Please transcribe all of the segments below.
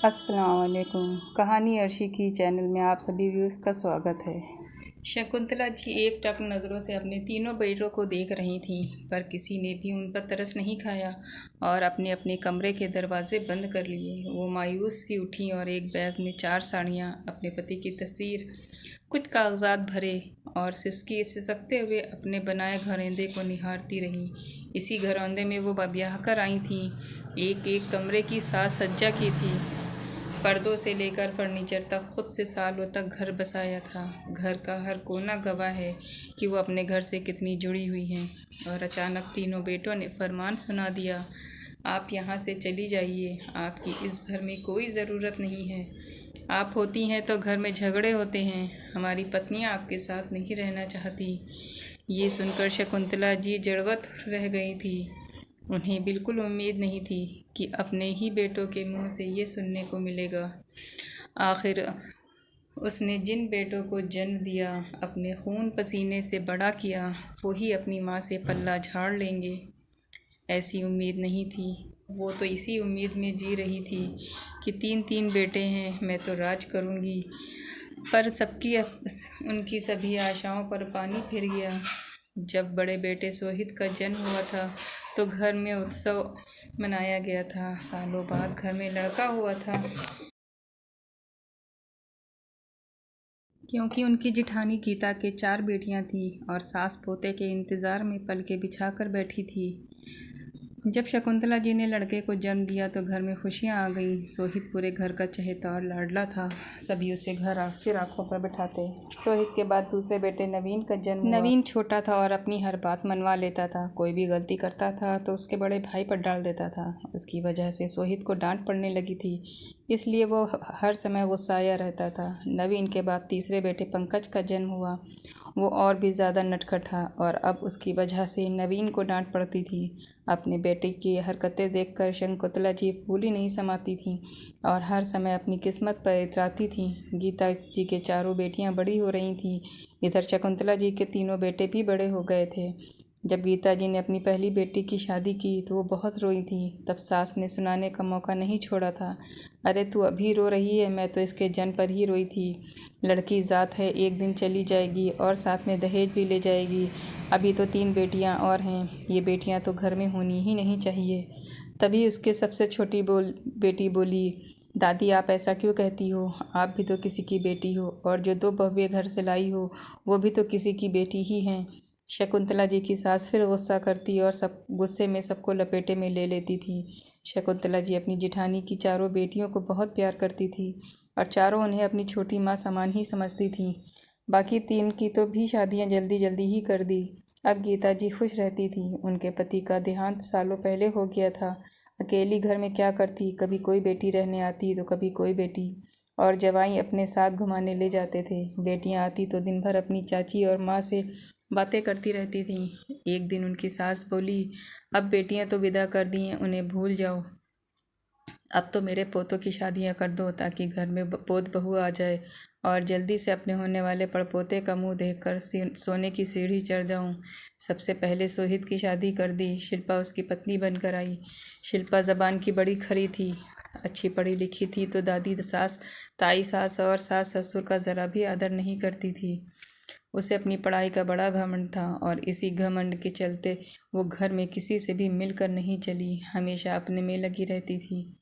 अस्सलाम वालेकुम। कहानी अर्शी की चैनल में आप सभी व्यूज़ का स्वागत है। शकुंतला जी एकटक नज़रों से अपने तीनों बेटों को देख रही थीं, पर किसी ने भी उन पर तरस नहीं खाया और अपने अपने कमरे के दरवाजे बंद कर लिए। वो मायूस सी उठी और एक बैग में 4 साड़ियाँ, अपने पति की तस्वीर, कुछ कागजात भरे और सिसकते हुए अपने बनाए घरौंदे को निहारती रही। इसी घरौंदे में वो ब्याह कर आई थीं। एक एक कमरे की साज सज्जा की थी। पर्दों से लेकर फर्नीचर तक खुद से सालों तक घर बसाया था। घर का हर कोना गवाह है कि वो अपने घर से कितनी जुड़ी हुई हैं। और अचानक तीनों बेटों ने फरमान सुना दिया, आप यहाँ से चली जाइए, आपकी इस घर में कोई ज़रूरत नहीं है। आप होती हैं तो घर में झगड़े होते हैं। हमारी पत्नियाँ आपके साथ नहीं रहना चाहती। ये सुनकर शकुंतला जी जड़वत रह गई थी। उन्हें बिल्कुल उम्मीद नहीं थी कि अपने ही बेटों के मुंह से ये सुनने को मिलेगा। आखिर उसने जिन बेटों को जन्म दिया, अपने खून पसीने से बड़ा किया, वो ही अपनी माँ से पल्ला झाड़ लेंगे। ऐसी उम्मीद नहीं थी। वो तो इसी उम्मीद में जी रही थी कि 3 बेटे हैं, मैं तो राज करूँगी। पर उनकी सभी आशाओं पर पानी फिर गया। जब बड़े बेटे सोहित का जन्म हुआ था तो घर में उत्सव मनाया गया था। सालों बाद घर में लड़का हुआ था, क्योंकि उनकी जिठानी गीता के 4 बेटियां थीं और सास पोते के इंतज़ार में पलके बिछाकर बैठी थी। जब शकुंतला जी ने लड़के को जन्म दिया तो घर में खुशियां आ गईं। सोहित पूरे घर का चहेता और लाडला था। सभी उसे घर सिर आंखों पर बिठाते। सोहित के बाद दूसरे बेटे नवीन का जन्म हुआ। नवीन छोटा था और अपनी हर बात मनवा लेता था। कोई भी गलती करता था तो उसके बड़े भाई पर डाल देता था। उसकी वजह से सोहित को डांट पड़ने लगी थी, इसलिए वो हर समय गुस्साया रहता था। नवीन के बाद तीसरे बेटे पंकज का जन्म हुआ। वो और भी ज़्यादा नटखट था और अब उसकी वजह से नवीन को डांट पड़ती थी। अपने बेटे की हरकतें देखकर शकुंतला जी फूली नहीं समाती थीं और हर समय अपनी किस्मत पर इतराती थीं। गीता जी के 4 बेटियां बड़ी हो रही थीं। इधर शकुंतला जी के 3 बेटे भी बड़े हो गए थे। जब गीता जी ने अपनी पहली बेटी की शादी की तो वो बहुत रोई थी। तब सास ने सुनाने का मौका नहीं छोड़ा था, अरे तू अभी रो रही है, मैं तो इसके जन्म पर ही रोई थी। लड़की ज़ात है, एक दिन चली जाएगी और साथ में दहेज भी ले जाएगी। अभी तो 3 बेटियां और हैं, ये बेटियां तो घर में होनी ही नहीं चाहिए। तभी उसके सबसे छोटी बेटी बोली, दादी आप ऐसा क्यों कहती हो, आप भी तो किसी की बेटी हो और जो 2 बहुएं घर से लाई हो वो भी तो किसी की बेटी ही हैं। शकुंतला जी की सास फिर गुस्सा करती और सब गुस्से में सबको लपेटे में ले लेती थी। शकुंतला जी अपनी जिठानी की 4 बेटियों को बहुत प्यार करती थी और चारों उन्हें अपनी छोटी माँ समान ही समझती थीं। बाकी 3 की तो भी शादियाँ जल्दी जल्दी ही कर दी। अब गीता जी खुश रहती थी। उनके पति का देहांत सालों पहले हो गया था। अकेली घर में क्या करती, कभी कोई बेटी रहने आती तो कभी कोई बेटी, और जवाई अपने साथ घुमाने ले जाते थे। बेटियां आती तो दिन भर अपनी चाची और माँ से बातें करती रहती थीं। एक दिन उनकी सास बोली, अब बेटियां तो विदा कर दी हैं, उन्हें भूल जाओ। अब तो मेरे पोतों की शादियां कर दो ताकि घर में पोत बहू आ जाए और जल्दी से अपने होने वाले पड़पोते का मुंह देखकर सोने की सीढ़ी चढ़ जाऊं। सबसे पहले सोहित की शादी कर दी। शिल्पा उसकी पत्नी बनकर आई। शिल्पा ज़बान की बड़ी खरी थी, अच्छी पढ़ी लिखी थी तो दादी सास, ताई सास और सास ससुर का ज़रा भी आदर नहीं करती थी। उसे अपनी पढ़ाई का बड़ा घमंड था और इसी घमंड के चलते वो घर में किसी से भी मिलकर नहीं चली, हमेशा अपने में लगी रहती थी।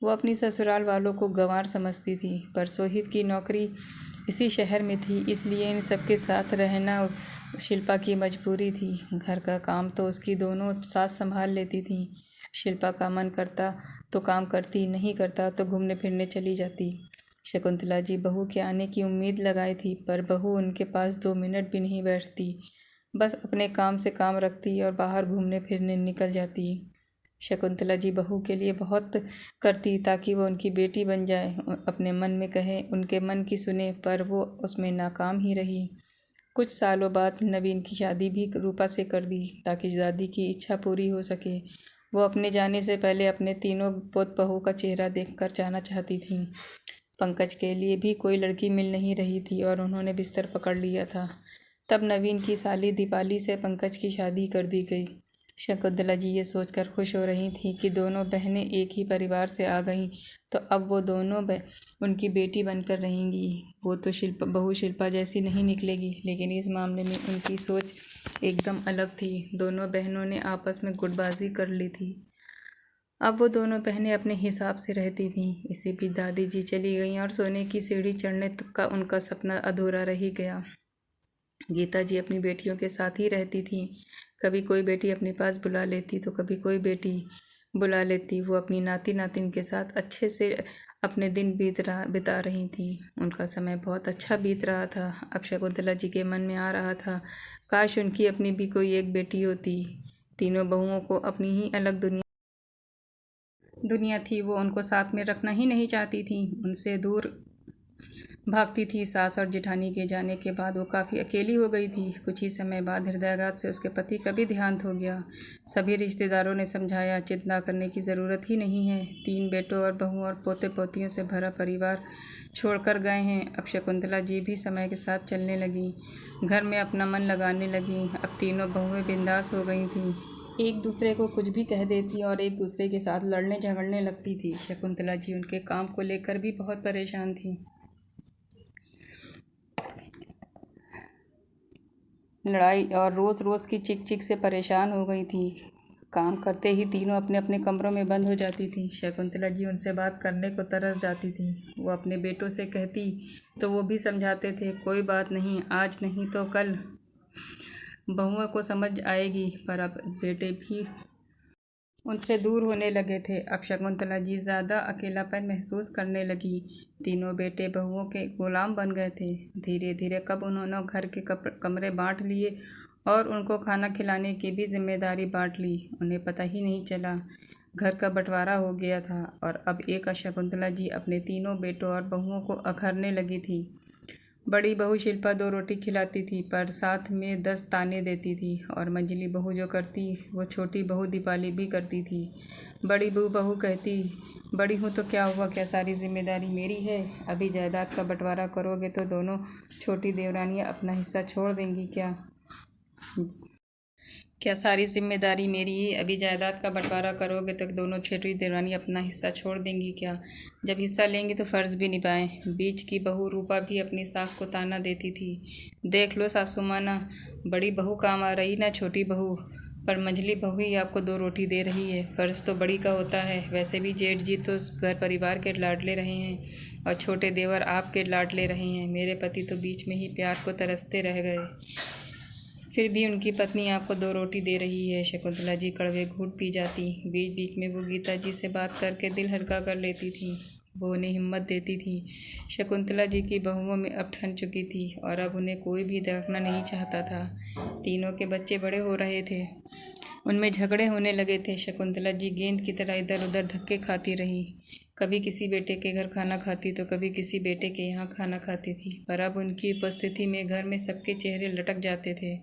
वो अपनी ससुराल वालों को गंवार समझती थी, पर सोहित की नौकरी इसी शहर में थी, इसलिए इन सबके साथ रहना शिल्पा की मजबूरी थी। घर का काम तो उसकी दोनों सास संभाल लेती थी। शिल्पा का मन करता तो काम करती, नहीं करता तो घूमने फिरने चली जाती। शकुंतला जी बहू के आने की उम्मीद लगाई थी, पर बहू उनके पास 2 मिनट भी नहीं बैठती, बस अपने काम से काम रखती और बाहर घूमने फिरने निकल जाती। शकुंतला जी बहू के लिए बहुत करती ताकि वो उनकी बेटी बन जाए, अपने मन में कहे, उनके मन की सुने, पर वो उसमें नाकाम ही रही। कुछ सालों बाद नवीन की शादी भी रूपा से कर दी ताकि दादी की इच्छा पूरी हो सके। वो अपने जाने से पहले अपने तीनों पोत बहू का चेहरा देखकर जाना चाहती थी। पंकज के लिए भी कोई लड़की मिल नहीं रही थी और उन्होंने बिस्तर पकड़ लिया था। तब नवीन की साली दीपाली से पंकज की शादी कर दी गई। शकुंतला जी ये सोचकर खुश हो रही थी कि दोनों बहनें एक ही परिवार से आ गईं, तो अब वो दोनों उनकी बेटी बनकर रहेंगी। वो तो बहू शिल्पा जैसी नहीं निकलेगी, लेकिन इस मामले में उनकी सोच एकदम अलग थी। दोनों बहनों ने आपस में गुटबाजी कर ली थी। अब वो दोनों बहनें अपने हिसाब से रहती थीं। इसी बीच दादी जी चली गईं और सोने की सीढ़ी चढ़ने तक का उनका सपना अधूरा रह गया। गीता जी अपनी बेटियों के साथ ही रहती थीं। कभी कोई बेटी अपने पास बुला लेती तो कभी कोई बेटी बुला लेती। वो अपनी नाती नातिन के साथ अच्छे से अपने दिन बिता रही थी। उनका समय बहुत अच्छा बीत रहा था। अब शकुंतला जी के मन में आ रहा था, काश उनकी अपनी भी कोई एक बेटी होती। तीनों बहुओं को अपनी ही अलग दुनिया थी। वो उनको साथ में रखना ही नहीं चाहती थी, उनसे दूर भागती थी। सास और जेठानी के जाने के बाद वो काफ़ी अकेली हो गई थी। कुछ ही समय बाद हृदयाघात से उसके पति का भी देहांत हो गया। सभी रिश्तेदारों ने समझाया, चिंता करने की ज़रूरत ही नहीं है। 3 बेटों और बहुओं और पोते पोतियों से भरा परिवार छोड़कर गए हैं। अब शकुंतला जी भी समय के साथ चलने लगी, घर में अपना मन लगाने लगी। अब तीनों बहुएं बिंदास हो गई थीं। एक दूसरे को कुछ भी कह देती और एक दूसरे के साथ लड़ने झगड़ने लगती थी। शकुंतला जी उनके काम को लेकर भी बहुत परेशान थी। लड़ाई और रोज़ रोज़ की चिक चिक से परेशान हो गई थी। काम करते ही तीनों अपने अपने कमरों में बंद हो जाती थी। शकुंतला जी उनसे बात करने को तरस जाती थी। वो अपने बेटों से कहती तो वो भी समझाते थे, कोई बात नहीं, आज नहीं तो कल बहुओं को समझ आएगी। पर अब बेटे भी उनसे दूर होने लगे थे। अब शकुंतला जी ज़्यादा अकेलापन महसूस करने लगी। तीनों बेटे बहुओं के गुलाम बन गए थे। धीरे धीरे कब उन्होंने घर के कमरे बांट लिए और उनको खाना खिलाने की भी जिम्मेदारी बांट ली, उन्हें पता ही नहीं चला। घर का बंटवारा हो गया था और अब एक शकुंतला जी अपने तीनों बेटों और बहुओं को अखरने लगी थी। बड़ी बहू शिल्पा 2 रोटी खिलाती थी, पर साथ में 10 ताने देती थी। और मंझली बहू जो करती वो छोटी बहू दीपाली भी करती थी। बड़ी बहू कहती, बड़ी हूँ तो क्या हुआ, क्या सारी जिम्मेदारी मेरी है? अभी जायदाद का बंटवारा करोगे तो दोनों छोटी देवरानियाँ अपना हिस्सा छोड़ देंगी क्या? क्या सारी जिम्मेदारी मेरी है? अभी जायदाद का बंटवारा करोगे तो दोनों छोटी देवरानी अपना हिस्सा छोड़ देंगी क्या? जब हिस्सा लेंगी तो फ़र्ज़ भी निभाएं। बीच की बहू रूपा भी अपनी सास को ताना देती थी, देख लो सासू माँ ना, बड़ी बहू काम आ रही ना छोटी बहू, पर मंझली बहू ही आपको 2 रोटी दे रही है। फ़र्ज़ तो बड़ी का होता है। वैसे भी जेठ जी तो घर परिवार के लाडले रहे हैं और छोटे देवर आपके लाडले रहे हैं। मेरे पति तो बीच में ही प्यार को तरसते रह गए, फिर भी उनकी पत्नी आपको 2 रोटी दे रही है। शकुंतला जी कड़वे घूंट पी जाती। बीच बीच में वो गीता जी से बात करके दिल हल्का कर लेती थी। वो उन्हें हिम्मत देती थी। शकुंतला जी की बहुओं में अब ठन चुकी थी और अब उन्हें कोई भी देखना नहीं चाहता था। तीनों के बच्चे बड़े हो रहे थे, उनमें झगड़े होने लगे थे। शकुंतला जी गेंद की तरह इधर उधर धक्के खाती रही। कभी किसी बेटे के घर खाना खाती तो कभी किसी बेटे के यहाँ खाना खाती थी। पर अब उनकी उपस्थिति में घर में सबके चेहरे लटक जाते थे।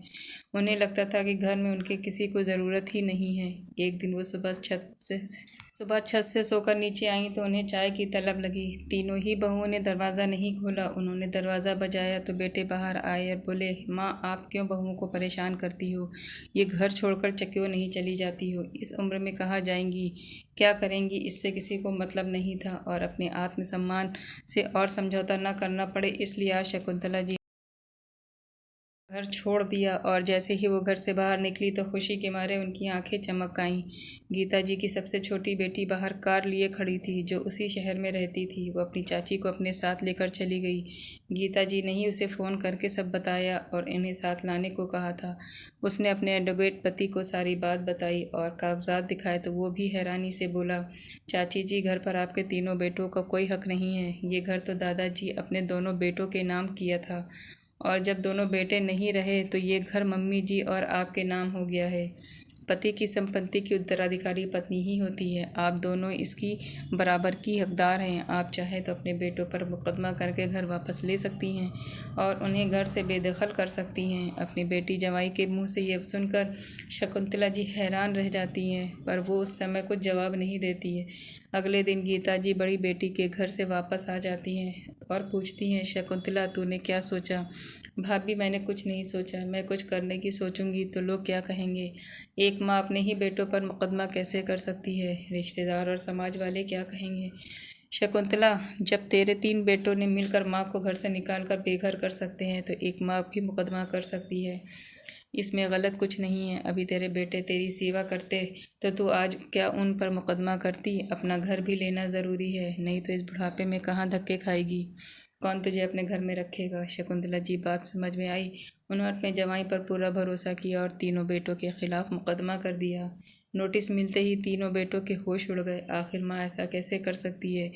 उन्हें लगता था कि घर में उनके किसी को ज़रूरत ही नहीं है। एक दिन वो सुबह छत से सोकर नीचे आईं तो उन्हें चाय की तलब लगी। तीनों ही बहुओं ने दरवाज़ा नहीं खोला। उन्होंने दरवाज़ा बजाया तो बेटे बाहर आए और बोले, माँ आप क्यों बहुओं को परेशान करती हो? ये घर छोड़कर क्यों नहीं चली जाती हो? इस उम्र में कहाँ जाएंगी, क्या करेंगी, इससे किसी को मतलब नहीं था। और अपने आत्मसम्मान से और समझौता न करना पड़े इसलिए आज शकुंतला जी घर छोड़ दिया। और जैसे ही वो घर से बाहर निकली तो खुशी के मारे उनकी आंखें चमक आईं। गीता जी की सबसे छोटी बेटी बाहर कार लिए खड़ी थी, जो उसी शहर में रहती थी। वो अपनी चाची को अपने साथ लेकर चली गई। गीता जी ने ही उसे फ़ोन करके सब बताया और इन्हें साथ लाने को कहा था। उसने अपने एडवोकेट पति को सारी बात बताई और कागजात दिखाए तो वो भी हैरानी से बोला, चाची जी घर पर आपके तीनों बेटों का कोई हक नहीं है। ये घर तो दादाजी अपने दोनों बेटों के नाम किया था और जब दोनों बेटे नहीं रहे तो ये घर मम्मी जी और आपके नाम हो गया है। पति की संपत्ति की उत्तराधिकारी पत्नी ही होती है। आप दोनों इसकी बराबर की हकदार हैं। आप चाहे तो अपने बेटों पर मुकदमा करके घर वापस ले सकती हैं और उन्हें घर से बेदखल कर सकती हैं। अपनी बेटी जवाई के मुंह से ये सुनकर शकुंतला जी हैरान रह जाती हैं, पर वो उस समय कुछ जवाब नहीं देती है। अगले दिन गीता जी बड़ी बेटी के घर से वापस आ जाती हैं और पूछती हैं, शकुंतला तूने क्या सोचा? भाभी, मैंने कुछ नहीं सोचा। मैं कुछ करने की सोचूंगी तो लोग क्या कहेंगे। एक माँ अपने ही बेटों पर मुकदमा कैसे कर सकती है। रिश्तेदार और समाज वाले क्या कहेंगे। शकुंतला, जब तेरे 3 बेटों ने मिलकर माँ को घर से निकाल कर बेघर कर सकते हैं तो एक माँ भी मुकदमा कर सकती है। इसमें गलत कुछ नहीं है। अभी तेरे बेटे तेरी सेवा करते तो तू आज क्या उन पर मुकदमा करती। अपना घर भी लेना ज़रूरी है, नहीं तो इस बुढ़ापे में कहाँ धक्के खाएगी। कौन तुझे अपने घर में रखेगा। शकुंतला जी बात समझ में आई। उन्होंने अपने जवाई पर पूरा भरोसा किया और तीनों बेटों के खिलाफ मुकदमा कर दिया। नोटिस मिलते ही तीनों बेटों के होश उड़ गए। आखिर माँ ऐसा कैसे कर सकती है।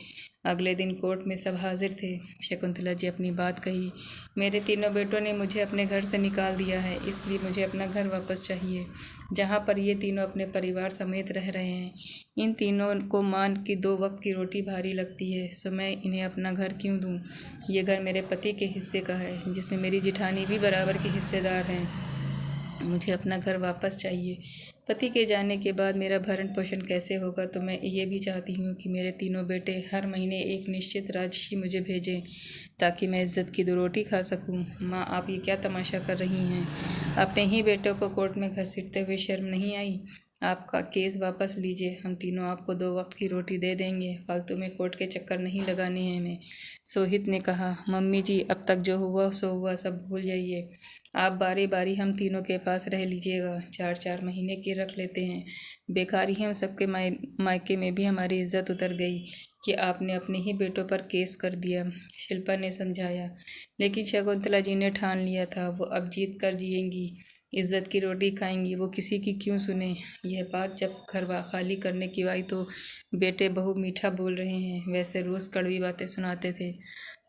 अगले दिन कोर्ट में सब हाजिर थे। शकुंतला जी अपनी बात कही। मेरे तीनों बेटों ने मुझे अपने घर से निकाल दिया है, इसलिए मुझे अपना घर वापस चाहिए, जहाँ पर ये तीनों अपने परिवार समेत रह रहे हैं। इन तीनों को मान की 2 वक्त की रोटी भारी लगती है, सो मैं इन्हें अपना घर क्यों दूँ। ये घर मेरे पति के हिस्से का है, जिसमें मेरी जिठानी भी बराबर की हिस्सेदार हैं। मुझे अपना घर वापस चाहिए। पति के जाने के बाद मेरा भरण पोषण कैसे होगा। तो मैं ये भी चाहती हूँ कि मेरे तीनों बेटे हर महीने एक निश्चित राशि मुझे भेजें, ताकि मैं इज्जत की 2 रोटी खा सकूँ। माँ, आप ये क्या तमाशा कर रही हैं। अपने ही बेटों को कोर्ट में घसीटते हुए शर्म नहीं आई। आपका केस वापस लीजिए। हम तीनों आपको 2 वक्त की रोटी दे देंगे। फालतू में कोर्ट के चक्कर नहीं लगाने हैं हमें। सोहित ने कहा। मम्मी जी, अब तक जो हुआ सो हुआ, सब भूल जाइए। आप बारी बारी हम तीनों के पास रह लीजिएगा। 4-4 महीने की रख लेते हैं। बेकार ही हम सबके मायके में भी हमारी इज्जत उतर गई कि आपने अपने ही बेटों पर केस कर दिया। शिल्पा ने समझाया। लेकिन शकुंतला जी ने ठान लिया था, वो अब जीत कर जिएंगी, इज्जत की रोटी खाएंगी, वो किसी की क्यों सुने। यह बात जब घर खाली करने की आई तो बेटे बहू मीठा बोल रहे हैं, वैसे रोज़ कड़वी बातें सुनाते थे।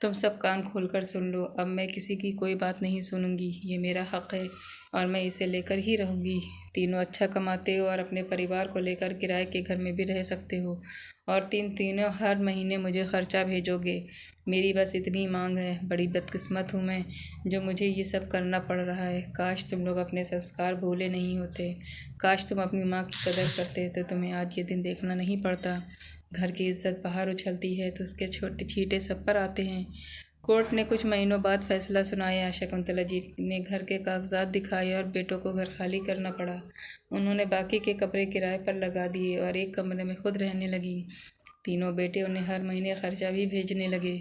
तुम सब कान खोलकर सुन लो। अब मैं किसी की कोई बात नहीं सुनूंगी। ये मेरा हक है और मैं इसे लेकर ही रहूंगी। तीनों अच्छा कमाते हो और अपने परिवार को लेकर किराए के घर में भी रह सकते हो, और तीनों हर महीने मुझे खर्चा भेजोगे। मेरी बस इतनी मांग है। बड़ी बदकिस्मत हूँ मैं, जो मुझे ये सब करना पड़ रहा है। काश तुम लोग अपने संस्कार भूले नहीं होते। काश तुम अपनी माँ की कदर करते तो तुम्हें आज ये दिन देखना नहीं पड़ता। घर की इज्जत बाहर उछलती है तो उसके छोटे छींटे सब पर आते हैं। कोर्ट ने कुछ महीनों बाद फैसला सुनाया। शकुंतला जी ने घर के कागजात दिखाए और बेटों को घर खाली करना पड़ा। उन्होंने बाकी के कमरे किराए पर लगा दिए और एक कमरे में खुद रहने लगी। तीनों बेटे उन्हें हर महीने खर्चा भी भेजने लगे।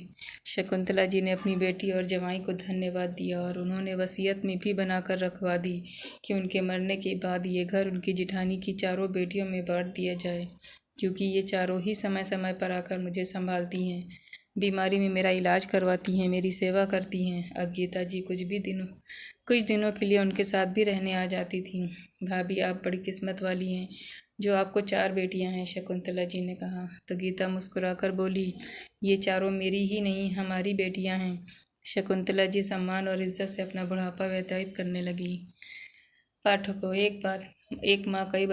शकुंतला जी ने अपनी बेटी और जवाई को धन्यवाद दिया और उन्होंने वसीयत में भी बनाकर रखवा दी कि उनके मरने के बाद ये घर उनकी जिठानी की 4 बेटियों में बांट दिया जाए, क्योंकि ये चारों ही समय समय पर आकर मुझे संभालती हैं, बीमारी में मेरा इलाज करवाती हैं, मेरी सेवा करती हैं। अब गीता जी कुछ दिनों के लिए उनके साथ भी रहने आ जाती थी। भाभी, आप बड़ी किस्मत वाली हैं जो आपको 4 बेटियां हैं, शकुंतला जी ने कहा। तो गीता मुस्कुराकर बोली, ये चारों मेरी ही नहीं, हमारी बेटियां हैं। शकुंतला जी सम्मान और इज्जत से अपना बुढ़ापा व्यतीत करने लगी। पाठकों, एक माँ कई